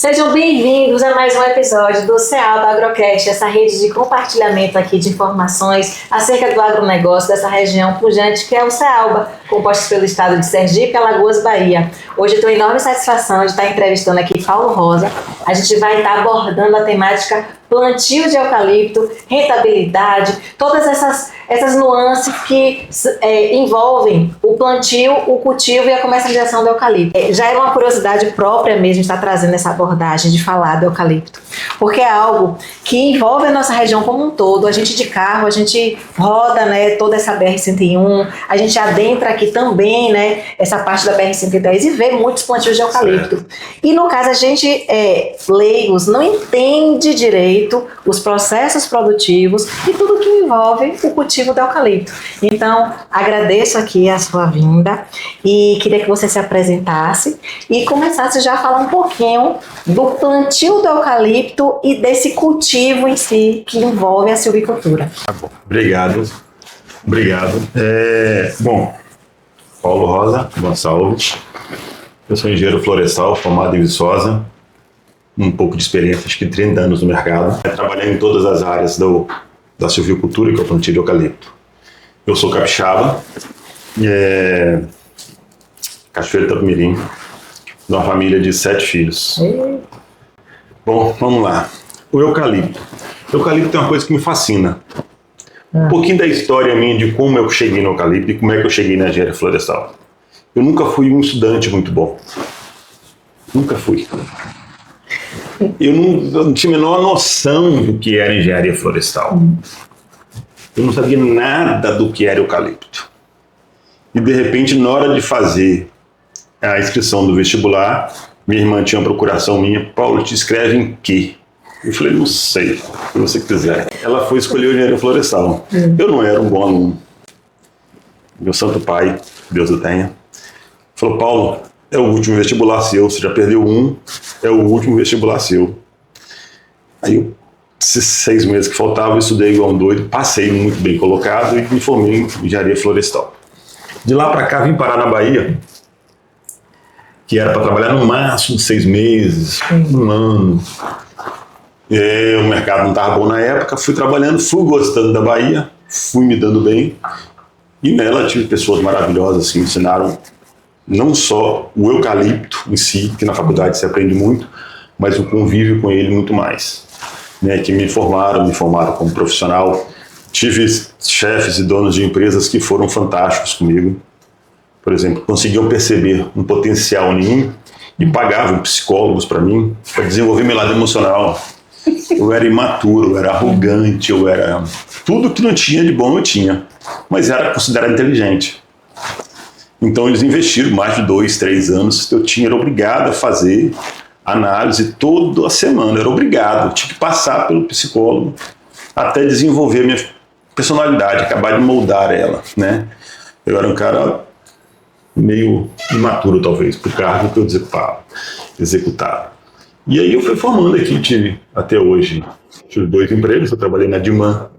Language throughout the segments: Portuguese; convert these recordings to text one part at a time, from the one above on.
Sejam bem-vindos a mais um episódio do Cealba Agrocast, essa rede de compartilhamento aqui de informações acerca do agronegócio dessa região pujante que é o Cealba, composto pelo estado de Sergipe, Alagoas, Bahia. Hoje eu tenho enorme satisfação de estar entrevistando aqui Paulo Rosa. A gente vai estar abordando a temática plantio de eucalipto, rentabilidade, todas essas nuances que envolvem o plantio, o cultivo e a comercialização do eucalipto. Já era uma curiosidade própria mesmo estar trazendo essa abordagem de falar do eucalipto, porque é algo que envolve a nossa região como um todo. A gente de carro, a gente roda, né, toda essa BR-101, a gente adentra aqui também, né, essa parte da BR-110 e vê muitos plantios de eucalipto. E no caso a gente, leigos, não entende direito os processos produtivos e tudo que envolve o cultivo do eucalipto. Então, agradeço aqui a sua vinda e queria que você se apresentasse e começasse já a falar um pouquinho do plantio do eucalipto e desse cultivo em si que envolve a silvicultura. Tá bom. Obrigado. Bom, Paulo Rosa Gonçalves, eu sou engenheiro florestal formado em Viçosa, um pouco de experiência, acho que 30 anos no mercado. Trabalhei em todas as áreas da silvicultura, que é o plantio de eucalipto. Eu sou capixaba, Cachoeiro de Itapemirim, de uma família de 7 filhos. Bom, vamos lá. O eucalipto. O eucalipto é uma coisa que me fascina. Um pouquinho da história minha de como eu cheguei no eucalipto e como é que eu cheguei na engenharia florestal. Eu nunca fui um estudante muito bom. Nunca fui. Eu não tinha a menor noção do que era engenharia florestal. Eu não sabia nada do que era eucalipto. E de repente, na hora de fazer a inscrição do vestibular, minha irmã tinha uma procuração minha: Paulo, te escreve em quê? Eu falei: não sei, o que você quiser. Ela foi escolher a engenharia florestal. Eu não era um bom aluno. Meu santo pai, Deus o tenha, falou: Paulo, é o último vestibular seu, você já perdeu um, é o último vestibular seu. Aí eu, esses 6 meses que faltavam, eu estudei igual um doido, passei muito bem colocado e me formei em engenharia florestal. De lá para cá vim parar na Bahia, que era para trabalhar no máximo 6 meses, um ano. O mercado não estava bom na época, fui trabalhando, fui gostando da Bahia, fui me dando bem. E nela tive pessoas maravilhosas que me ensinaram não só o eucalipto em si, que na faculdade se aprende muito, mas o convívio com ele muito mais. Que me formaram como profissional. Tive chefes e donos de empresas que foram fantásticos comigo. Por exemplo, conseguiam perceber um potencial em mim e pagavam psicólogos para mim, para desenvolver meu lado emocional. Eu era imaturo, eu era arrogante, eu era... Tudo que não tinha de bom eu tinha, mas era considerado inteligente. Então eles investiram mais de 2, 3 anos. Eu era obrigado a fazer análise toda semana. Eu era obrigado, eu tinha que passar pelo psicólogo até desenvolver a minha personalidade, acabar de moldar ela, né? Eu era um cara meio imaturo, talvez, para o cargo que eu executava. E aí eu fui formando aqui, até hoje, tive 2 empregos. Eu trabalhei na Dilma,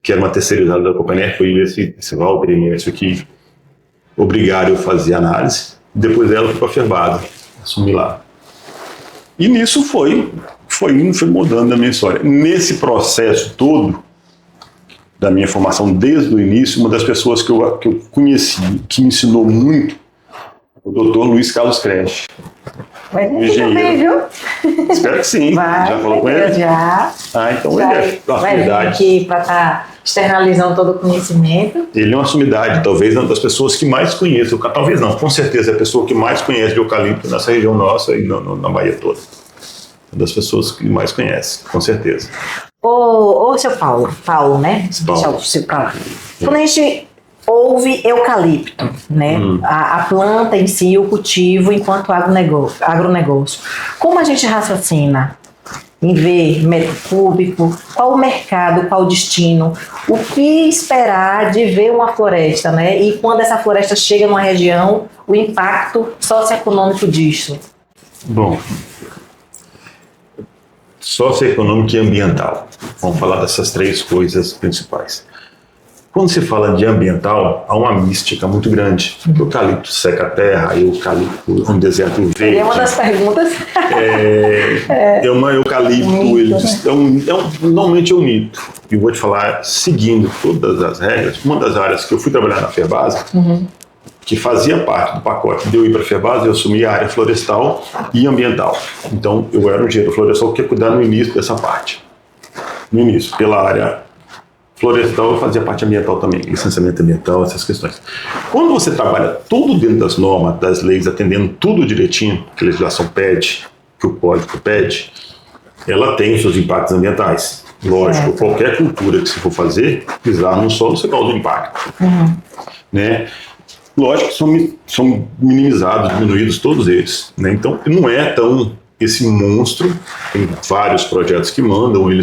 que era uma terceirizada da Copaner, foi esse Walter e esse aqui obrigaram eu a fazer análise. Depois dela fui para a Ferbasa, assumi lá. E nisso foi mudando a minha história. Nesse processo todo da minha formação, desde o início, uma das pessoas que eu conheci, que me ensinou muito, o Dr. Luiz Carlos Creche. Vai vir também, viu? Espero que sim. Já falou com ele? Já. Então já ele é uma vai vir aqui para estar externalizando todo o conhecimento. Ele é uma sumidade, talvez uma das pessoas que mais conhece, talvez não, com certeza é a pessoa que mais conhece de eucalipto nessa região nossa e na Bahia toda. Uma das pessoas que mais conhece, com certeza. Ô, seu Paulo, né? Paulo. Deixa eu ser pra lá. Quando a gente ouve eucalipto, né? A planta em si, o cultivo enquanto agronegócio. Como a gente raciocina em ver metro cúbico, qual o mercado, qual o destino, o que esperar de ver uma floresta, né? E quando essa floresta chega numa região, o impacto socioeconômico disso? Bom, socioeconômico e ambiental. Vamos falar dessas 3 coisas principais. Quando se fala de ambiental, há uma mística muito grande. O eucalipto seca a terra, o eucalipto é um deserto verde. É uma das perguntas. É uma eucalipto, normalmente é um mito. E vou te falar, seguindo todas as regras, uma das áreas que eu fui trabalhar na Ferbasa, que fazia parte do pacote de eu ir para a Ferbasa, eu assumi a área florestal e ambiental. Então, eu era um engenheiro florestal que ia cuidar no início dessa parte. No início, pela área florestal, eu fazia parte ambiental também, licenciamento ambiental, essas questões. Quando você trabalha tudo dentro das normas, das leis, atendendo tudo direitinho, que a legislação pede, que o código pede, ela tem os seus impactos ambientais. Lógico, qualquer cultura que você for fazer, pisar no solo, você causa impacto. Né? Lógico que são minimizados, diminuídos todos eles. Né? Então, não é tão esse monstro. Tem vários projetos que mandam ele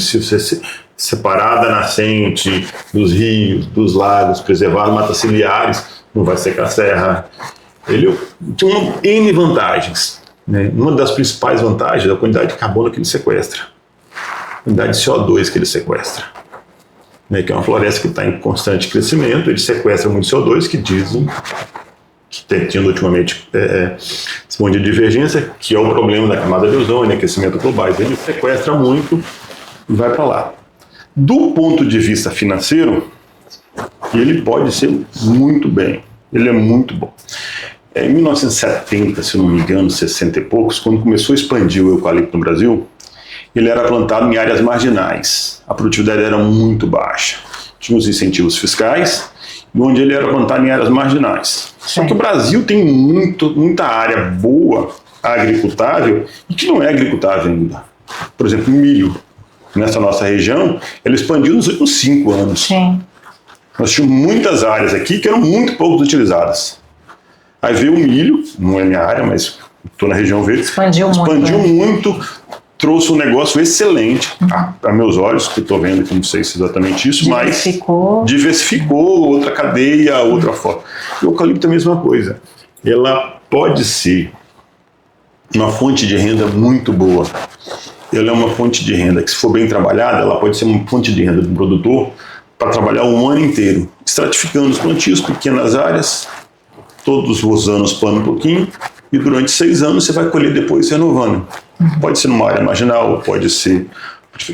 separar da nascente, dos rios, dos lagos, preservar matas ciliares, não vai secar a serra. Ele tem N vantagens. Né? Uma das principais vantagens é a quantidade de carbono que ele sequestra, a quantidade de CO2 que ele sequestra. Né? Que é uma floresta que está em constante crescimento, ele sequestra muito CO2, que dizem que tem tido ultimamente esse monte de divergência, que é o problema da camada de ozônio, aquecimento global. Ele sequestra muito e vai para lá. Do ponto de vista financeiro, ele pode ser muito bem, ele é muito bom. Em 1970, se não me engano, 60 e poucos, quando começou a expandir o eucalipto no Brasil, ele era plantado em áreas marginais, a produtividade era muito baixa. Tinha os incentivos fiscais, onde ele era plantado em áreas marginais. Só que o Brasil tem muita área boa, agricultável, e que não é agricultável ainda. Por exemplo, milho. Nessa nossa região, ele expandiu nos últimos 5 anos. Sim. Nós tínhamos muitas áreas aqui que eram muito pouco utilizadas. Aí veio o milho, não é minha área, mas estou na região verde. Expandiu muito, trouxe um negócio excelente, a meus olhos, que estou vendo que não sei se é exatamente isso, mas diversificou outra cadeia, outra forma. E o eucalipto é a mesma coisa. Ela pode ser uma fonte de renda muito boa. Ela é uma fonte de renda que, se for bem trabalhada, ela pode ser uma fonte de renda do produtor para trabalhar um ano inteiro, estratificando os plantios, pequenas áreas, todos os anos plano um pouquinho, e durante 6 anos você vai colher depois renovando. Pode ser numa área marginal, pode ser...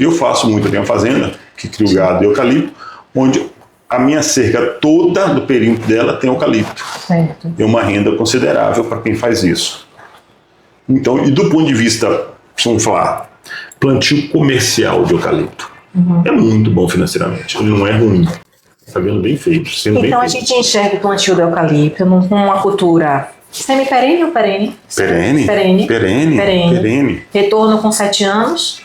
Eu faço muito, eu tenho uma fazenda que cria gado e eucalipto, onde a minha cerca toda do perímetro dela tem eucalipto. Certo. É uma renda considerável para quem faz isso. Então, e do ponto de vista, vamos falar, plantio comercial de eucalipto. É muito bom financeiramente, ele não é ruim. Está vendo bem feito. Então a gente enxerga o plantio do eucalipto numa cultura semi-perene ou perene? Perene. Retorno com 7 anos?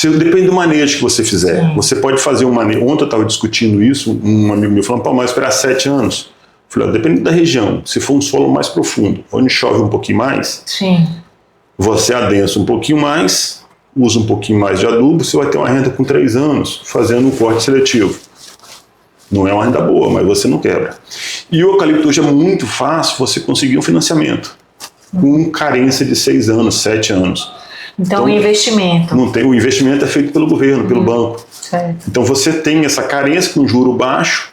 Depende do manejo que você fizer. Sim. Você pode fazer um manejo. Ontem eu estava discutindo isso, um amigo meu falando, mas esperar 7 anos. Eu falei, depende da região. Se for um solo mais profundo, onde chove um pouquinho mais, sim, você adensa um pouquinho mais, usa um pouquinho mais de adubo, você vai ter uma renda com 3 anos, fazendo um corte seletivo. Não é uma renda boa, mas você não quebra. E o eucalipto hoje é muito fácil você conseguir um financiamento, com carência de 6 anos, 7 anos. Então o investimento. Não tem, o investimento é feito pelo governo, pelo banco. Certo. Então você tem essa carência com juro baixo,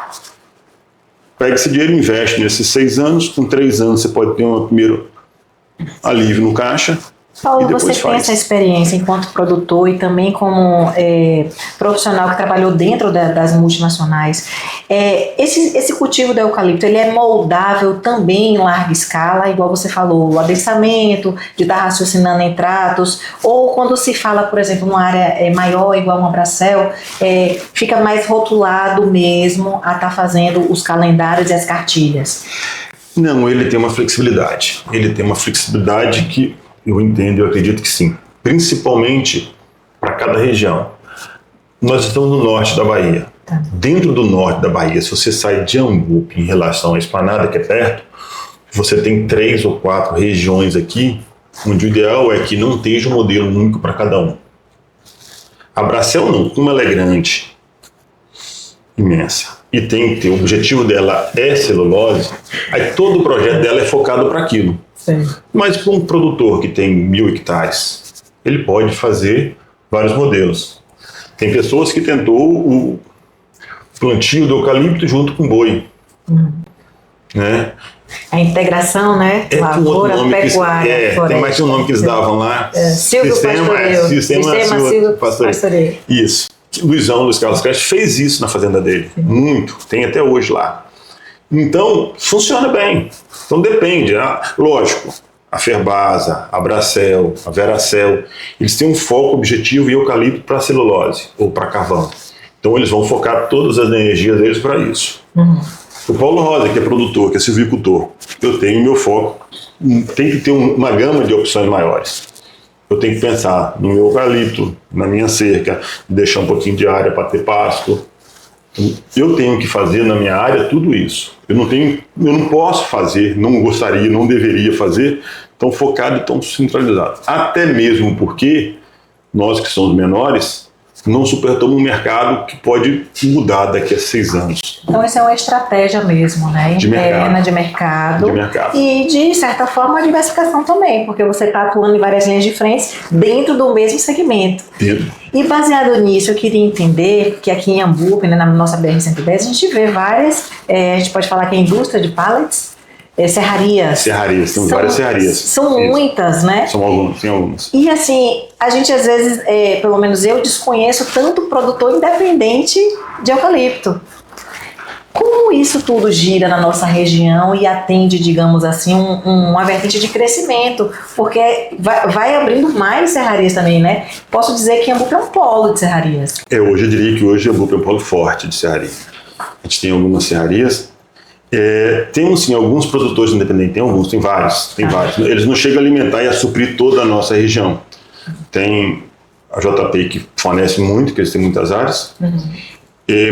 pega esse dinheiro e investe nesses 6 anos, com 3 anos você pode ter um primeiro alívio no caixa. Paulo, você tem essa experiência enquanto produtor e também como profissional que trabalhou dentro das multinacionais. Esse cultivo do eucalipto, ele é moldável também em larga escala, igual você falou, o adensamento, de estar raciocinando em tratos, ou quando se fala, por exemplo, numa área maior, igual uma Bracel, fica mais rotulado mesmo a estar fazendo os calendários e as cartilhas? Não, ele tem uma flexibilidade. Ele tem uma flexibilidade que eu entendo, eu acredito que sim. Principalmente para cada região. Nós estamos no norte da Bahia. Tá. Dentro do norte da Bahia, se você sai de Angupe em relação à Esplanada, que é perto, você tem 3 ou 4 regiões aqui, onde o ideal é que não esteja um modelo único para cada um. A Bracel não, como ela é grande, imensa, e tem que ter, o objetivo dela é celulose, aí todo o projeto dela é focado para aquilo. Sim. Mas para um produtor que tem 1.000 hectares, ele pode fazer vários modelos. Tem pessoas que tentou o plantio do eucalipto junto com boi. Né? A integração, né? Lavoura, pecuária, tem mais um nome que eles davam lá. Sistema Silvio Pastoreio. Isso. Luiz Carlos Cresce fez isso na fazenda dele. Muito. Tem até hoje lá. Então, funciona bem. Então depende. Lógico, a Ferbasa, a Bracel, a Veracel, eles têm um foco objetivo em eucalipto para celulose ou para carvão. Então eles vão focar todas as energias deles para isso. O Paulo Rosa, que é produtor, que é silvicultor, eu tenho meu foco, tem que ter uma gama de opções maiores. Eu tenho que pensar no meu eucalipto, na minha cerca, deixar um pouquinho de área para ter pasto. Eu tenho que fazer na minha área tudo isso. Eu não posso fazer, não gostaria, não deveria fazer tão focado e tão centralizado. Até mesmo porque nós que somos menores não suportamos um mercado que pode mudar daqui a 6 anos. Então isso é uma estratégia mesmo, né? Interna de mercado. E de certa forma a diversificação também, porque você está atuando em várias linhas de frente dentro do mesmo segmento. E baseado nisso, eu queria entender que aqui em Iambupe, né, na nossa BR-110, a gente vê várias, a gente pode falar que é a indústria de pallets, serrarias. Temos várias serrarias. São muitas, né? Tem algumas. E assim, a gente às vezes, pelo menos eu, desconheço tanto produtor independente de eucalipto. Como isso tudo gira na nossa região e atende, digamos assim, uma vertente de crescimento? Porque vai abrindo mais serrarias também, né? Posso dizer que Iambupe é um polo de serrarias. Hoje eu diria que hoje Iambupe é um polo forte de serraria. A gente tem algumas serrarias. Temos sim alguns produtores independentes, tem vários. Eles não chegam a alimentar e a suprir toda a nossa região. Tem a JP que fornece muito, que eles têm muitas áreas,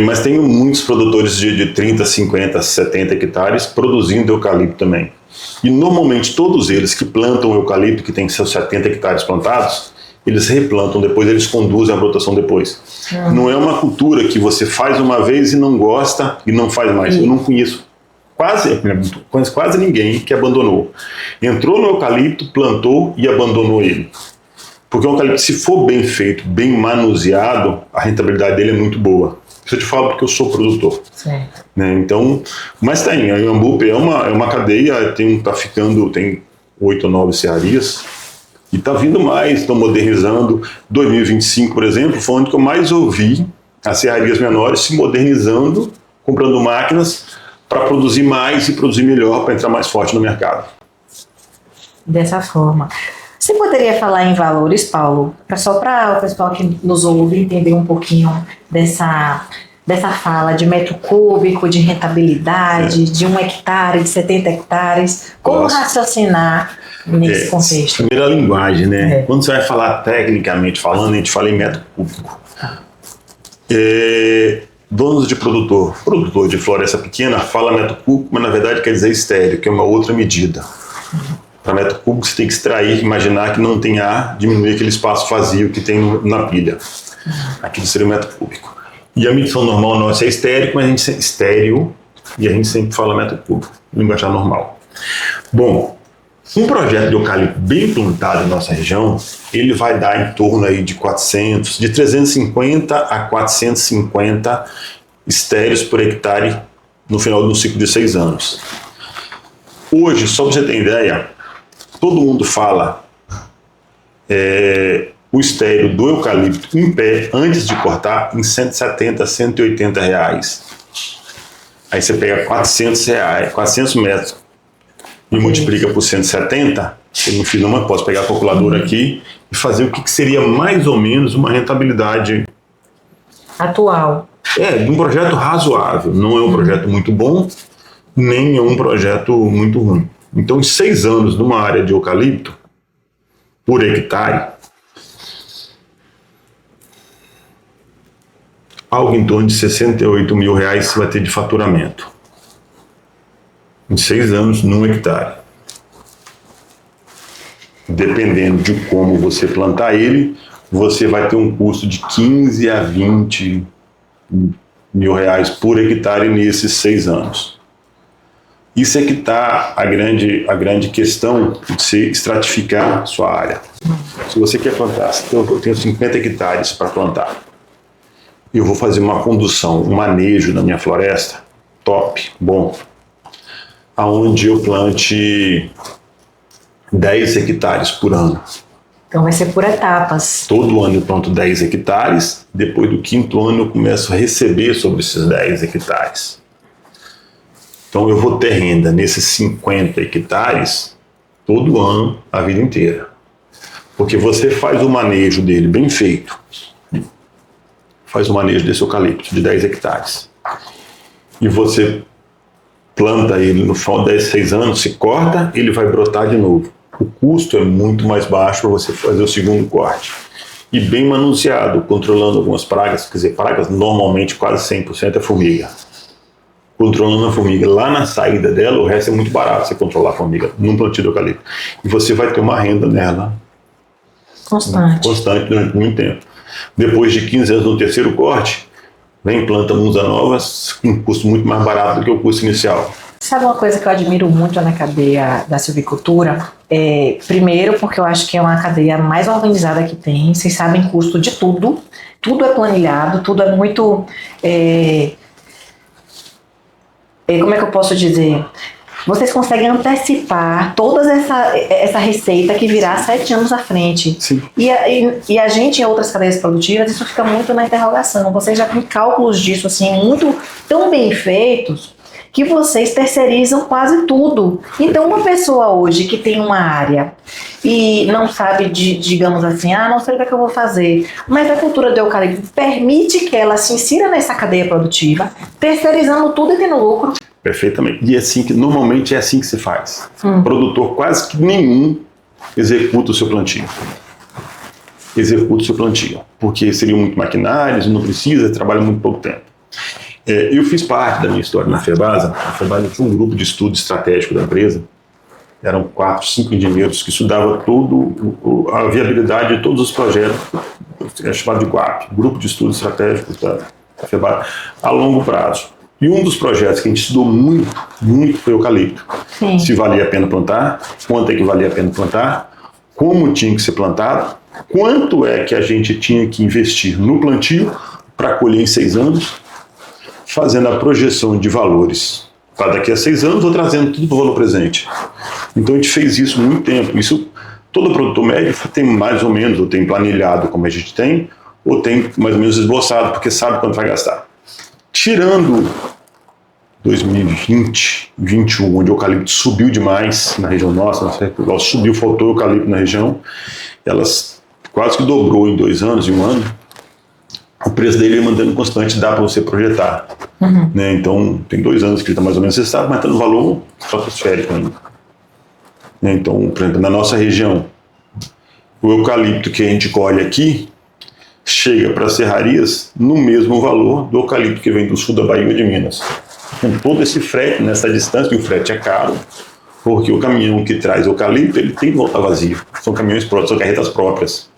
mas tem muitos produtores de 30, 50, 70 hectares produzindo eucalipto também. E normalmente todos eles que plantam eucalipto, que tem seus 70 hectares plantados, eles replantam depois, eles conduzem a brotação depois. Não é uma cultura que você faz uma vez e não gosta e não faz mais. Eu não conheço quase ninguém que abandonou. Entrou no eucalipto, plantou e abandonou ele. Porque o eucalipto, se for bem feito, bem manuseado, a rentabilidade dele é muito boa. Isso eu te falo porque eu sou produtor. Certo. Né? Então, mas tem, a Iambupe é uma cadeia, tem 8 ou 9 serrarias, e está vindo mais, estão modernizando. 2025, por exemplo, foi onde que eu mais ouvi as serrarias menores se modernizando, comprando máquinas para produzir mais e produzir melhor, para entrar mais forte no mercado. Dessa forma. Você poderia falar em valores, Paulo? Só para o pessoal que nos ouve entender um pouquinho dessa fala de metro cúbico, de rentabilidade, de 1 hectare, de 70 hectares. Como raciocinar nesse contexto? Primeira linguagem, né? Quando você vai falar tecnicamente falando, a gente fala em metro cúbico. Donos de produtor de floresta pequena, fala metro cúbico, mas na verdade quer dizer estéreo, que é uma outra medida. Para metro cúbico você tem que extrair, imaginar que não tem ar, diminuir aquele espaço vazio que tem na pilha. Aquilo seria o metro cúbico. E a medição normal nossa é estéreo, mas a gente sempre fala metro cúbico, linguajar normal. Bom, um projeto de eucalipto bem plantado na nossa região, ele vai dar em torno aí de 350 a 450 estéreos por hectare no final do ciclo de 6 anos. Hoje, só para você ter ideia, todo mundo fala o estéreo do eucalipto em pé, antes de cortar, em 170, 180 reais. Aí você pega 400 metros e multiplica por 170, eu não fiz não, posso pegar a calculadora aqui e fazer o que seria mais ou menos uma rentabilidade atual. De um projeto razoável. Não é um projeto muito bom, nem é um projeto muito ruim. Então, em 6 anos, numa área de eucalipto, por hectare, algo em torno de 68 mil reais você vai ter de faturamento. Em 6 anos, num hectare. Dependendo de como você plantar ele, você vai ter um custo de 15 a 20 mil reais por hectare nesses 6 anos. Isso é que está a grande questão de se estratificar sua área. Se você quer plantar, eu tenho 50 hectares para plantar. eu vou fazer uma condução, um manejo na minha floresta, top, bom, aonde eu plante 10 hectares por ano. Então vai ser por etapas. Todo ano eu planto 10 hectares, depois do 5º ano eu começo a receber sobre esses 10 hectares. Então eu vou ter renda nesses 50 hectares todo ano, a vida inteira. Porque você faz o manejo dele bem feito. Faz o manejo desse eucalipto de 10 hectares. E você planta ele no final de 6 anos, se corta, ele vai brotar de novo. O custo é muito mais baixo para você fazer o segundo corte. E bem manuseado, controlando algumas pragas. Quer dizer, pragas normalmente quase 100% é formiga. Controlando a formiga lá na saída dela, o resto é muito barato você controlar a formiga num plantio de eucalipto. E você vai ter uma renda nela constante durante muito tempo. Depois de 15 anos no terceiro corte, vem planta musa novas com um custo muito mais barato do que o custo inicial. Sabe uma coisa que eu admiro muito na cadeia da silvicultura? Primeiro, porque eu acho que é uma cadeia mais organizada que tem. Vocês sabem custo de tudo. Tudo é planilhado, tudo é muito... como é que eu posso dizer? Vocês conseguem antecipar toda essa receita que virá 7 anos à frente. Sim. E a gente, em outras cadeias produtivas, isso fica muito na interrogação. Vocês já têm cálculos disso, assim, muito tão bem feitos, que vocês terceirizam quase tudo. Então, uma pessoa hoje que tem uma área e não sabe, digamos assim, não sei o que é que eu vou fazer, mas a cultura do eucalipto permite que ela se insira nessa cadeia produtiva, terceirizando tudo e tendo lucro. Perfeitamente. E assim que normalmente é assim que se faz. Produtor quase que nenhum executa o seu plantio. Porque seriam muito maquinários, não precisa, trabalha muito pouco tempo. Eu fiz parte da minha história na FEBASA. A FEBASA tinha um grupo de estudo estratégico da empresa. Eram 4, 5 engenheiros que estudavam a viabilidade de todos os projetos, é chamado de GUAP, Grupo de Estudo Estratégico da FEBASA, a longo prazo. E um dos projetos que a gente estudou muito foi o eucalipto. Sim. Se valia a pena plantar, quanto é que valia a pena plantar, como tinha que ser plantado, quanto é que a gente tinha que investir no plantio para colher em 6 anos, fazendo a projeção de valores para daqui a 6 anos ou trazendo tudo para o valor presente. Então a gente fez isso muito tempo. Isso todo produtor médio tem mais ou menos, ou tem planilhado como a gente tem, ou tem mais ou menos esboçado, porque sabe quanto vai gastar. Tirando 2020, 2021, onde o eucalipto subiu demais na região nossa, faltou eucalipto na região, elas quase que dobrou em 2 anos, em 1 ano, o preço dele é mantendo constante, dá para você projetar. Né? Então, tem 2 anos que ele está mais ou menos, você está mantendo o valor estratosférico ainda. Né? Então, por exemplo, na nossa região, o eucalipto que a gente colhe aqui, chega para as serrarias no mesmo valor do eucalipto que vem do sul da Bahia e de Minas. Com todo esse frete, nessa distância, e o frete é caro, porque o caminhão que traz eucalipto, ele tem que voltar vazio. São caminhões próprios, são carretas próprias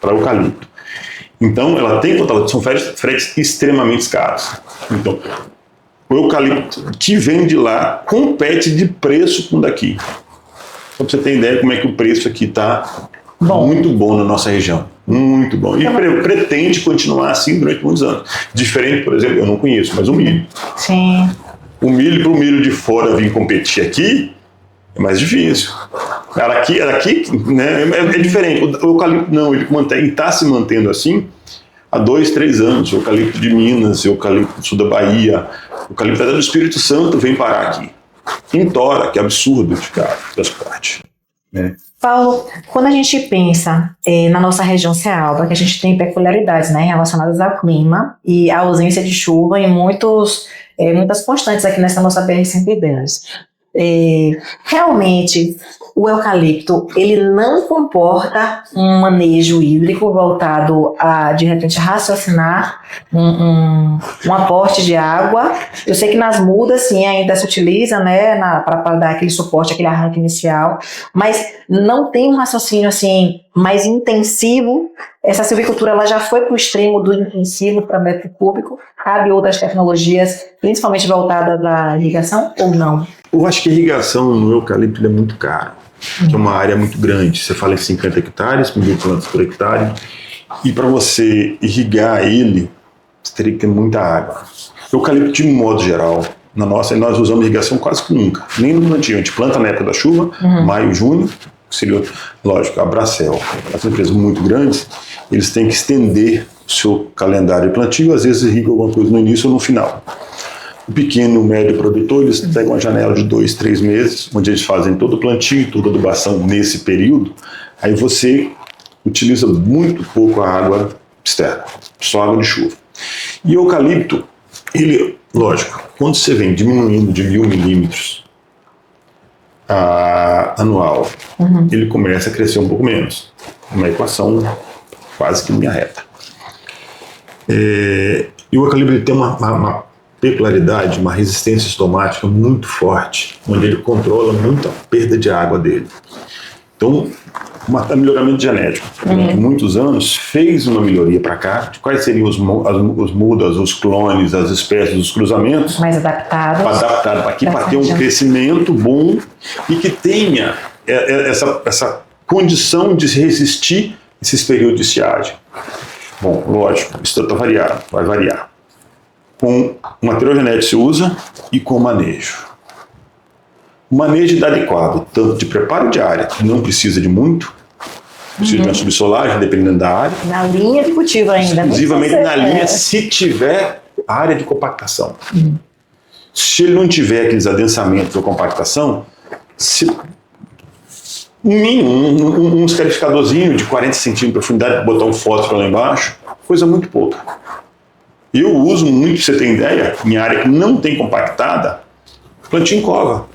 para eucalipto. Então, ela tem que voltar vazio, são fretes extremamente caros. Então, o eucalipto que vem de lá compete de preço com o daqui. Só para você ter ideia como é que o preço aqui está muito bom na nossa região. Muito bom. E pretende continuar assim durante muitos anos. Diferente, por exemplo, eu não conheço, mas o milho. Sim. O milho, para o milho de fora vir competir aqui, é mais difícil. Aqui né, é diferente. O eucalipto não, ele está se mantendo assim há 2, 3 anos. O eucalipto de Minas, o eucalipto do sul da Bahia, o eucalipto do Espírito Santo vem parar aqui. Em Tora, que é absurdo de transporte. Né? Paulo, quando a gente pensa na nossa região Cealba, que a gente tem peculiaridades, né, relacionadas ao clima e à ausência de chuva em muitas constantes aqui nessa nossa BR-110. Realmente, o eucalipto, ele não comporta um manejo hídrico voltado a, de repente, raciocinar um aporte de água. Eu sei que nas mudas, sim, ainda se utiliza, né, para dar aquele suporte, aquele arranque inicial, mas não tem um raciocínio, assim, mais intensivo. Essa silvicultura, ela já foi para o extremo do intensivo para metro cúbico. Cabe outras tecnologias, principalmente voltadas à irrigação, ou não? Eu acho que a irrigação no eucalipto é muito caro, que é uma área muito grande. Você fala em 50 hectares, com 1.000 plantas por hectare, e para você irrigar ele, você teria que ter muita água. O eucalipto, de modo geral, nós usamos irrigação quase que nunca, nem no plantio. A gente planta na época da chuva, maio, junho, que seria, lógico, a Bracell. As empresas muito grandes, eles têm que estender o seu calendário de plantio, às vezes irriga alguma coisa no início ou no final. O pequeno, médio produtor, eles pegam uma janela de 2, 3 meses, onde eles fazem todo o plantio, toda a adubação nesse período, aí você utiliza muito pouco a água externa, só água de chuva. E o eucalipto, ele, lógico, quando você vem diminuindo de 1000 milímetros anual, ele começa a crescer um pouco menos. Uma equação quase que linha reta. E o eucalipto ele tem uma peculiaridade, uma resistência estomática muito forte, onde ele controla muito a perda de água dele. Então, melhoramento genético, durante muitos anos, fez uma melhoria para cá, de quais seriam os mudas, os clones, as espécies, os cruzamentos. Mais adaptados. Adaptado para aqui, para ter um crescimento bom e que tenha essa condição de resistir esses períodos de estiagem. Bom, lógico, isso está variado, vai variar. Com o material genético se usa e com o manejo. O manejo adequado, tanto de preparo de área, que não precisa de muito, precisa de uma subsolagem, dependendo da área. Na linha de cultivo ainda. Exclusivamente na linha, se tiver área de compactação. Se ele não tiver aqueles adensamentos ou compactação, um escarificadorzinho de 40 centímetros de profundidade, botar um fósforo lá embaixo, coisa muito pouca. Eu uso muito, pra você ter ideia, em área que não tem compactada, plantio em cova.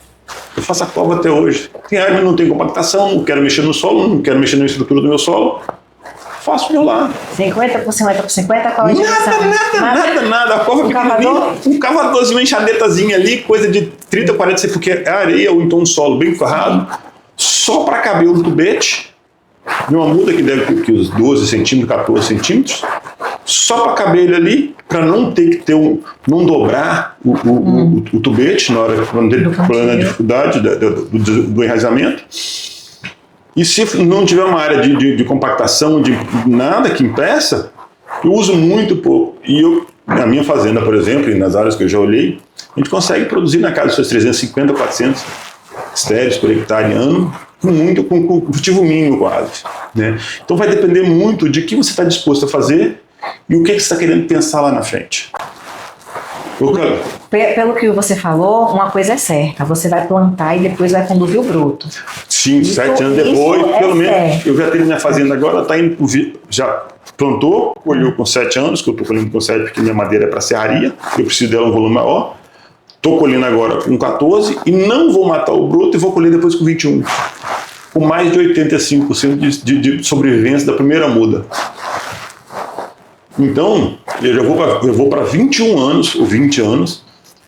Eu faço a cova até hoje. Tem área que não tem compactação, não quero mexer no solo, não quero mexer na estrutura do meu solo, faço o meu lá. 50 por 50 por 50, qual é a direção? Nada. A cova um cavadorzinho, uma enxadetazinha ali, coisa de 30, 40 centímetros, porque é areia ou então um solo bem forrado, só para caber um tubete, de uma muda que deve ter uns 12 centímetros, 14 centímetros, só para caber ele ali, para não ter que ter não dobrar o tubete na hora quando ele problema na dificuldade do enraizamento. E se não tiver uma área de compactação, de nada que impeça, eu uso muito pouco. E na minha fazenda, por exemplo, e nas áreas que eu já olhei, a gente consegue produzir na casa dos seus 350, 400 estéreos por hectare ano, com cultivo mínimo quase. Né? Então vai depender muito de que você está disposto a fazer e o que você está querendo pensar lá na frente. Pelo que você falou, uma coisa é certa, você vai plantar e depois vai conduzir o broto. Sim, 7 anos depois, pelo menos, eu já tenho minha fazenda agora, está indo, já plantou, colheu com 7 anos, que eu estou colhendo com 7 porque minha madeira é para serraria, eu preciso dela um volume maior. Estou colhendo agora com 14 e não vou matar o broto e vou colher depois com 21. Com mais de 85% de sobrevivência da primeira muda. Então, eu vou para 21 anos, ou 20 anos,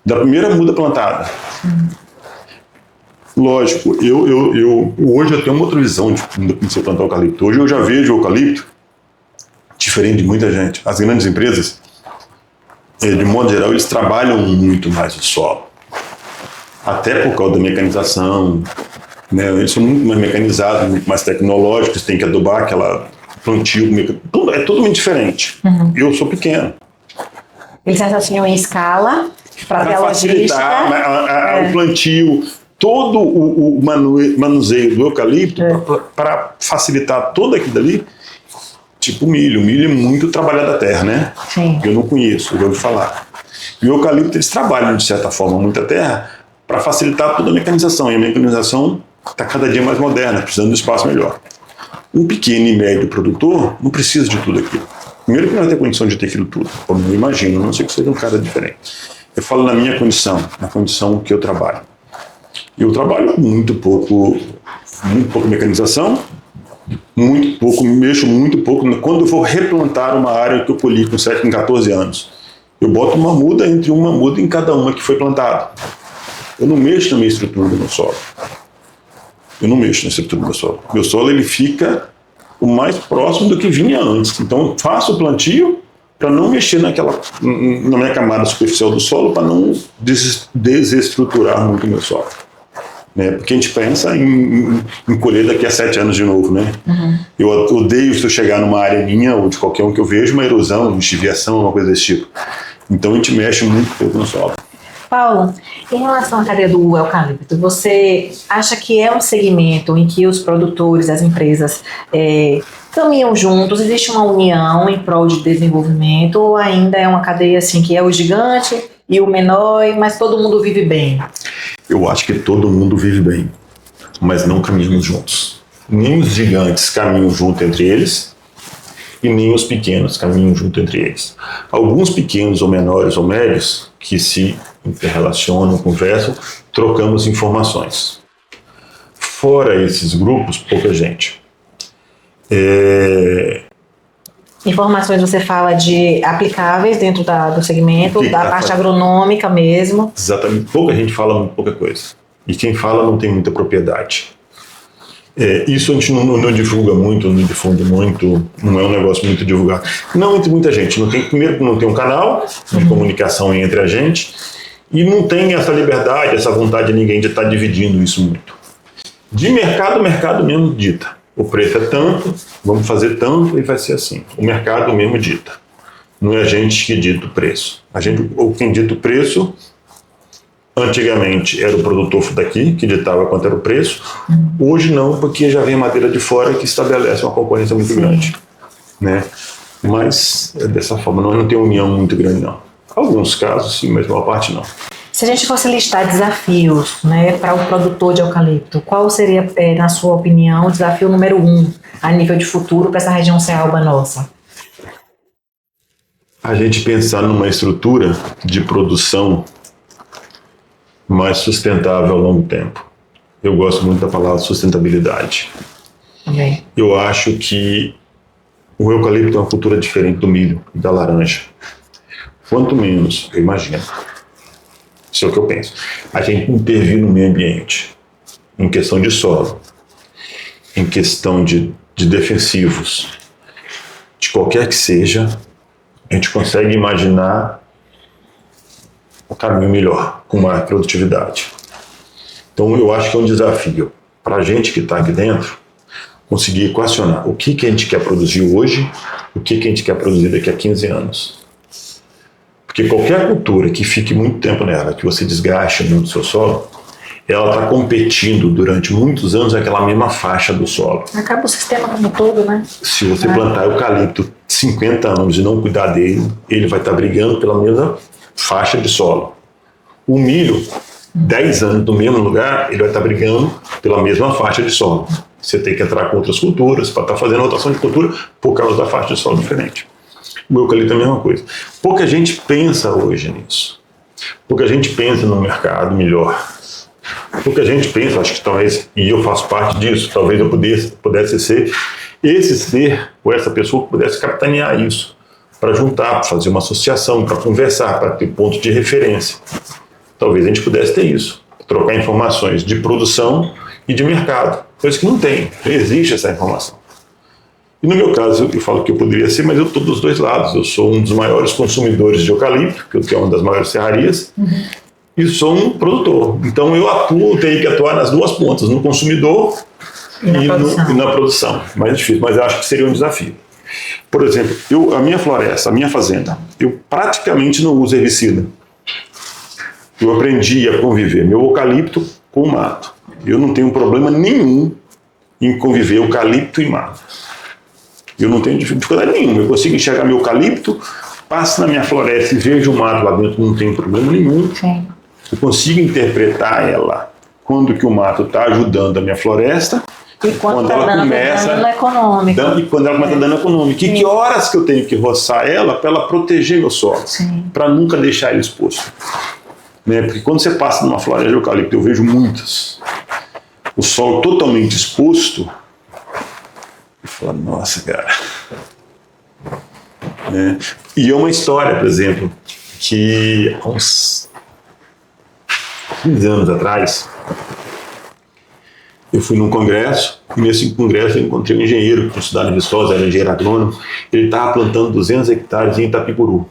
da primeira muda plantada. Lógico, hoje eu tenho uma outra visão de você plantar eucalipto. Hoje eu já vejo o eucalipto diferente de muita gente. As grandes empresas, de modo geral, eles trabalham muito mais o solo. Até por causa da mecanização, né? Eles são muito mais mecanizados, muito mais tecnológicos, tem que adubar aquela plantio, é totalmente diferente. Eu sou pequeno. Eles raciocinam em escala para facilitar o plantio, todo o manuseio do eucalipto, para facilitar todo aquilo dali. Tipo milho. Milho é muito trabalhado a terra, né? Sim. Eu não conheço, eu já ouvi falar. E o eucalipto, eles trabalham, de certa forma, muita terra para facilitar toda a mecanização. E a mecanização está cada dia mais moderna, precisando de espaço melhor. Um pequeno e médio produtor não precisa de tudo aquilo. Primeiro que não vai ter condição de ter aquilo tudo. Eu não imagino, a não ser que seja um cara diferente. Eu falo na minha condição, na condição que eu trabalho. Eu trabalho com muito pouco mecanização, muito pouco, mexo muito pouco. Quando eu vou replantar uma área que eu colhi com 14 anos, eu boto uma muda entre uma muda em cada uma que foi plantada. Eu não mexo na minha estrutura do meu solo. Eu não mexo na estrutura do meu solo. Meu solo ele fica o mais próximo do que vinha antes. Então eu faço o plantio para não mexer na minha camada superficial do solo, para não desestruturar muito o meu solo. né? Porque a gente pensa em colher daqui a 7 anos de novo, né? Eu odeio se eu chegar numa área minha ou de qualquer um que eu vejo uma erosão, uma lixiviação, uma coisa desse tipo. Então a gente mexe muito pouco no solo. Paulo, em relação à cadeia do eucalipto, você acha que é um segmento em que os produtores, as empresas caminham juntos, existe uma união em prol de desenvolvimento, ou ainda é uma cadeia assim que é o gigante e o menor, mas todo mundo vive bem? Eu acho que todo mundo vive bem, mas não caminhamos juntos. Nem os gigantes caminham junto entre eles e nem os pequenos caminham junto entre eles. Alguns pequenos ou menores ou médios que se interrelacionam, conversam, trocamos informações. Fora esses grupos, pouca gente. Informações você fala de aplicáveis dentro do segmento, da parte agronômica mesmo. Exatamente. Pouca gente fala muito pouca coisa. E quem fala não tem muita propriedade. Isso a gente não divulga muito, não difunde muito, não é um negócio muito divulgado. Não entre muita gente. Primeiro, não tem um canal de comunicação entre a gente e não tem essa liberdade, essa vontade de ninguém de estar dividindo isso muito. De mercado, o mercado mesmo dita. O preço é tanto, vamos fazer tanto e vai ser assim. O mercado mesmo dita. Não é a gente que dita o preço. Ou quem dita o preço, antigamente era o produtor daqui que ditava quanto era o preço. Hoje não, porque já vem madeira de fora que estabelece uma concorrência muito grande. Né? Mas é dessa forma, não tem união muito grande não. Alguns casos sim, mas uma parte não. Se a gente fosse listar desafios, né, para o produtor de eucalipto, qual seria, na sua opinião, o desafio número 1 a nível de futuro para essa região cealba nossa? A gente pensar numa estrutura de produção mais sustentável ao longo tempo. Eu gosto muito da palavra sustentabilidade. Okay. Eu acho que o eucalipto é uma cultura diferente do milho e da laranja. Quanto menos, eu imagino, isso é o que eu penso, a gente intervir no meio ambiente, em questão de solo, em questão de defensivos, de qualquer que seja, a gente consegue imaginar um caminho melhor, com maior produtividade. Então eu acho que é um desafio para a gente que está aqui dentro, conseguir equacionar o que a gente quer produzir hoje, o que a gente quer produzir daqui a 15 anos. Porque qualquer cultura que fique muito tempo nela, que você desgaste muito o seu solo, ela está competindo durante muitos anos naquela mesma faixa do solo. Acaba o sistema como um todo, né? Se você plantar eucalipto 50 anos e não cuidar dele, ele vai estar brigando pela mesma faixa de solo. O milho, 10 anos no mesmo lugar, ele vai estar brigando pela mesma faixa de solo. Você tem que entrar com outras culturas para estar fazendo rotação de cultura por causa da faixa de solo diferente. O eucalipto é a mesma coisa. Pouca gente pensa hoje nisso. Pouca gente pensa no mercado melhor. Pouca gente pensa, acho que talvez, e eu faço parte disso, talvez eu pudesse ser esse ser, ou essa pessoa que pudesse capitanear isso, para juntar, para fazer uma associação, para conversar, para ter ponto de referência. Talvez a gente pudesse ter isso, trocar informações de produção e de mercado, coisa que não tem, não existe essa informação. E no meu caso, eu falo que eu poderia ser, mas eu estou dos dois lados. Eu sou um dos maiores consumidores de eucalipto, que é uma das maiores serrarias, e sou um produtor. Então eu tenho que atuar nas duas pontas, no consumidor e na produção. Mais difícil, mas eu acho que seria um desafio. Por exemplo, a minha floresta, a minha fazenda, eu praticamente não uso herbicida. Eu aprendi a conviver meu eucalipto com o mato. Eu não tenho problema nenhum em conviver eucalipto e mato. Eu não tenho dificuldade nenhuma. Eu consigo enxergar meu eucalipto, passo na minha floresta e vejo o mato lá dentro, não tem problema nenhum. Sim. Eu consigo interpretar ela quando que o mato está ajudando a minha floresta e quando ela começa dano econômico. E quando ela começa dano econômico. E que horas que eu tenho que roçar ela para ela proteger meu solo, para nunca deixar ele exposto. Né? Porque quando você passa numa floresta de eucalipto, eu vejo muitas, o solo totalmente exposto, eu falo, nossa, cara. Né? E é uma história, por exemplo, que há uns 15 anos atrás, eu fui num congresso, e nesse congresso eu encontrei um engenheiro que estudava em Viçosa, era engenheiro agrônomo, ele estava plantando 200 hectares em Itapicuru,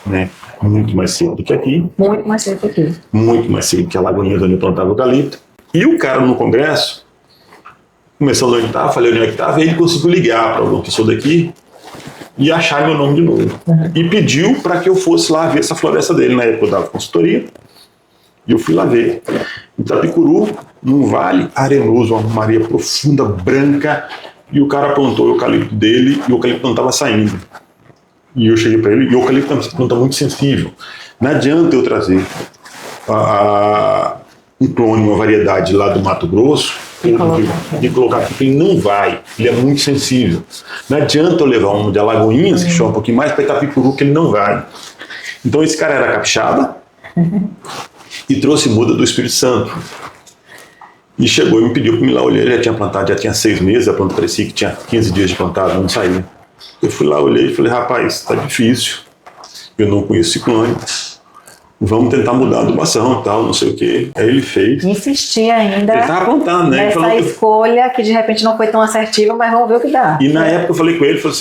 né? Muito mais cedo do que aqui. Muito mais cedo que aqui. Muito mais cedo que a Lagoinha onde eu plantava eucalipto. E o cara no congresso, começando onde estava, falei onde é que estava, e ele conseguiu ligar para uma pessoa daqui e achar meu nome de novo. E pediu para que eu fosse lá ver essa floresta dele. Na época eu dava consultoria, e eu fui lá ver. Em Itapicuru, num vale arenoso, uma maria profunda, branca, e o cara plantou o eucalipto dele, e o eucalipto não estava saindo. E eu cheguei para ele, e o eucalipto é uma planta muito sensível. Não adianta eu trazer um clone, uma variedade lá do Mato Grosso, de colocar aqui, porque ele não vai, ele é muito sensível. Não adianta eu levar um de Alagoinhas, que chama um pouquinho mais, para Itapicuru, que ele não vai. Então esse cara era capixaba e trouxe muda do Espírito Santo. E chegou e me pediu para me ir lá olhar. Ele já tinha plantado, já tinha 6 meses, a planta parecia que tinha 15 dias de plantado, não saía. Eu fui lá, olhei e falei, rapaz, está difícil, eu não conheço ciclone, vamos tentar mudar a adubação e tal, não sei o quê. Aí ele fez. Insistir ainda. Ele estava plantando, né? Nessa escolha que de repente não foi tão assertiva, mas vamos ver o que dá. E na época eu falei com ele, ele falou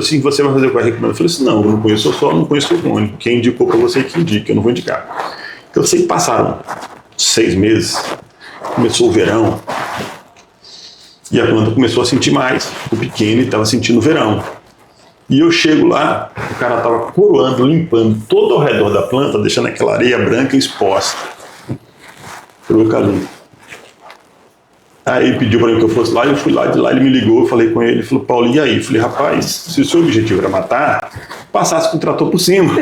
assim, você vai fazer com a recomendação? Eu falei assim, não, eu não conheço o solo, não conheço o ciclone. Quem indicou para você que indica, eu não vou indicar. Então eu sei que passaram 6 meses, começou o verão, e a planta começou a sentir mais. O pequeno estava sentindo o verão. E eu chego lá, o cara estava coroando, limpando todo ao redor da planta, deixando aquela areia branca exposta pro eucalipto. Aí ele pediu para mim que eu fosse lá, eu fui lá, de lá ele me ligou, eu falei com ele, ele falou, Paulo, e aí? Eu falei, rapaz, se o seu objetivo era matar, passasse com o trator por cima,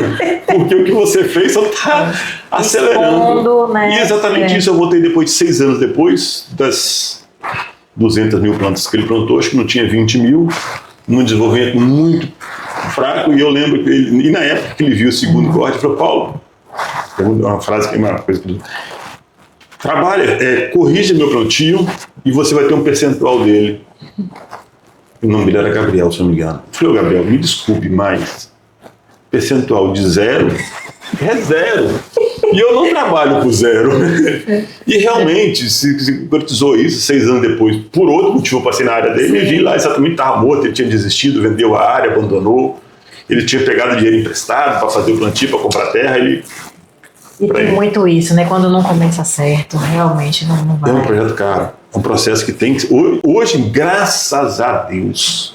porque o que você fez só está acelerando. Né? E exatamente isso eu voltei depois de 6 anos depois, das 200 mil plantas que ele plantou, acho que não tinha 20 mil, num desenvolvimento muito fraco, e eu lembro que ele, e na época que ele viu o segundo corte, ele falou, Paulo, uma frase que é uma coisa que trabalha, corrija meu plantio e você vai ter um percentual dele. O nome dele era Gabriel, se não me engano. Eu falei, Gabriel, me desculpe, mas percentual de 0 é 0. E eu não trabalho com 0. E realmente, se concretizou isso 6 anos depois, por outro motivo, eu passei na área dele, e vi lá exatamente, estava morto, ele tinha desistido, vendeu a área, abandonou, ele tinha pegado dinheiro emprestado para fazer o plantio, para comprar terra, ele... E tem muito isso, né? Quando não começa certo, realmente não vai. É um projeto caro, é um processo que tem que... Hoje, graças a Deus,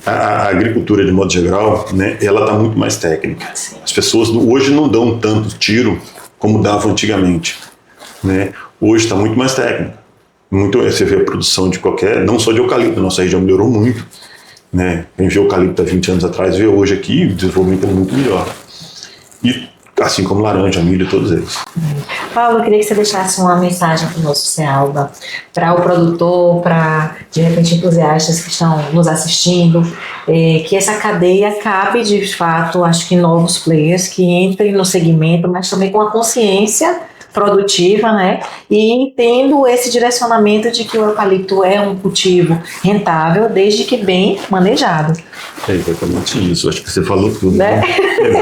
a agricultura, de modo geral, né, ela está muito mais técnica. Sim. As pessoas hoje não dão tanto tiro como davam antigamente, né? Hoje está muito mais técnica. Você vê a produção de qualquer, não só de eucalipto, nossa região melhorou muito, né? Quem vê eucalipto há 20 anos atrás, vê hoje aqui, o desenvolvimento é muito melhor. E assim como laranja, milho, todos eles. Paulo, eu queria que você deixasse uma mensagem para o nosso Cealba, para o produtor, para, de repente, entusiastas que estão nos assistindo, que essa cadeia cabe, de fato, acho que novos players que entrem no segmento, mas também com a consciência produtiva, né? E entendo esse direcionamento de que o eucalipto é um cultivo rentável, desde que bem manejado. É exatamente isso, acho que você falou tudo. Né?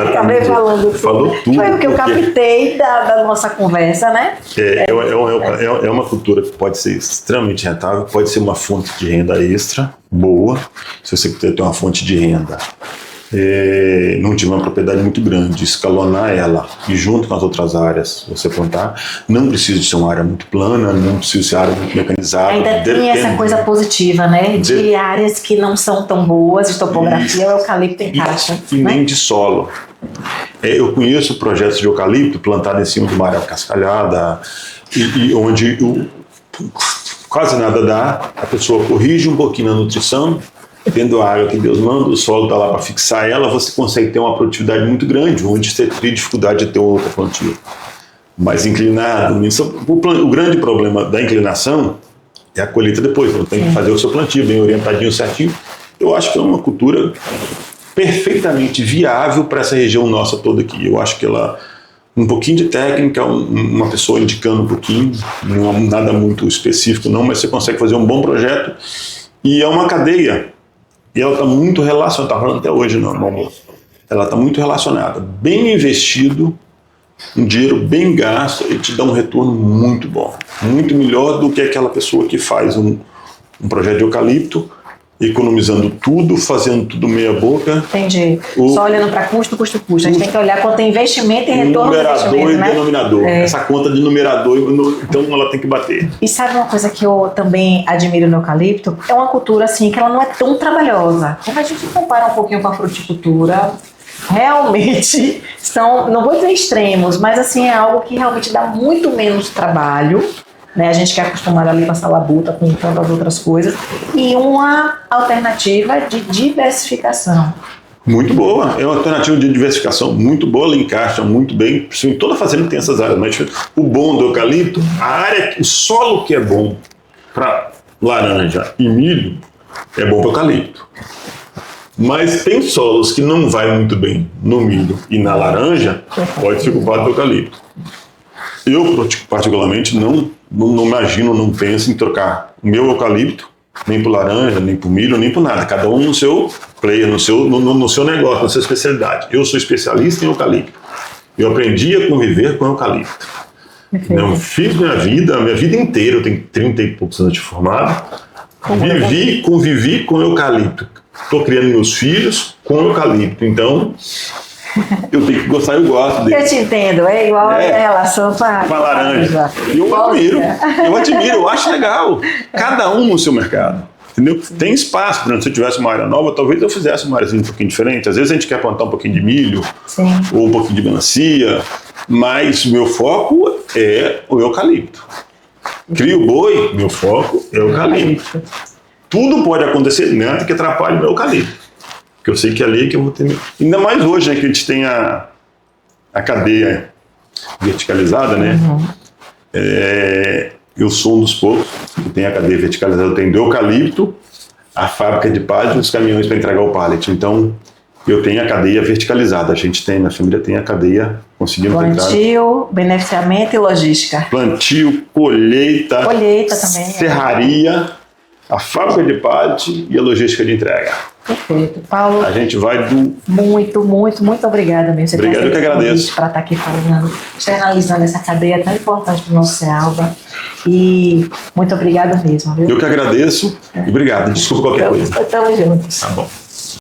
Acabei falando tudo. Falou tudo. Foi o que eu captei da nossa conversa, né? É uma cultura que pode ser extremamente rentável, pode ser uma fonte de renda extra, boa, se você quiser ter uma fonte de renda. Não tiver uma propriedade muito grande, escalonar ela e junto com as outras áreas você plantar, não precisa de ser uma área muito plana, não precisa ser uma área muito mecanizada. Ainda tem essa coisa positiva, né? De áreas que não são tão boas de topografia, o eucalipto encaixa. E nem de solo. Eu conheço projetos de eucalipto plantado em cima de uma área cascalhada e onde quase nada dá, a pessoa corrige um pouquinho na nutrição, tendo a água que Deus manda, o solo está lá para fixar ela, você consegue ter uma produtividade muito grande, onde você tem dificuldade de ter outra plantio. Mais inclinado. O grande problema da inclinação é a colheita depois, você tem que fazer o seu plantio bem orientadinho, certinho. Eu acho que é uma cultura perfeitamente viável para essa região nossa toda aqui. Eu acho que ela, um pouquinho de técnica, uma pessoa indicando um pouquinho, não é nada muito específico não, mas você consegue fazer um bom projeto e é uma cadeia. E ela está muito relacionada, está falando até hoje no almoço, ela está muito relacionada. Bem investido, um dinheiro bem gasto, ele te dá um retorno muito bom. Muito melhor do que aquela pessoa que faz um projeto de eucalipto economizando tudo, fazendo tudo meia boca. Entendi. Só olhando para custo. A gente tem que olhar quanto é investimento e retorno do Numerador investimento, e né? denominador. Essa conta de numerador, então ela tem que bater. E sabe uma coisa que eu também admiro no eucalipto? É uma cultura assim que ela não é tão trabalhosa. Quando a gente compara um pouquinho com a fruticultura, realmente são, não vou dizer extremos, mas assim é algo que realmente dá muito menos trabalho, né? A gente que é acostumado ali com essa labuta, com tantas outras coisas, e uma alternativa de diversificação. Muito boa, é uma alternativa de diversificação muito boa, ela encaixa muito bem, toda fazenda tem essas áreas, mas o bom do eucalipto, o solo que é bom para laranja e milho, é bom para eucalipto. Mas tem solos que não vai muito bem no milho e na laranja, pode ser culpado do eucalipto. Eu, particularmente, não imagino, não penso em trocar o meu eucalipto, nem por laranja, nem por milho, nem por nada. Cada um no seu player, no seu negócio, na sua especialidade. Eu sou especialista em eucalipto. Eu aprendi a conviver com eucalipto. Eu fiz minha vida inteira, eu tenho 30 e poucos anos de formado, convivi com eucalipto. Estou criando meus filhos com eucalipto, então eu tenho que gostar, eu gosto dele. Eu te entendo, é igual a relação com a laranja. Eu admiro, eu acho legal. Cada um no seu mercado. Entendeu? Tem espaço, por exemplo, se eu tivesse uma área nova, talvez eu fizesse uma área um pouquinho diferente. Às vezes a gente quer plantar um pouquinho de milho, sim, ou um pouquinho de melancia, mas o meu foco é o eucalipto. Crio boi, meu foco é o eucalipto. Tudo pode acontecer dentro que atrapalhe o meu eucalipto. Porque eu sei que é ali que eu vou ter... Ainda mais hoje, né, que a gente tem a cadeia verticalizada, né? Eu sou um dos poucos que tem a cadeia verticalizada. Eu tenho do eucalipto, a fábrica de pallet e os caminhões para entregar o pallet. Então, eu tenho a cadeia verticalizada. A gente tem, na família, tem a cadeia conseguindo plantio, beneficiamento e logística. Plantio, colheita também, serraria, a fábrica de pallet e a logística de entrega. Perfeito. Paulo, a gente vai do... Muito obrigada mesmo. Obrigado, eu que agradeço. Para estar aqui falando, externalizando essa cadeia tão importante para o nosso Cealba. E muito obrigada mesmo, viu? Eu que agradeço e obrigado. Desculpa qualquer coisa. Estamos juntos. Tá bom.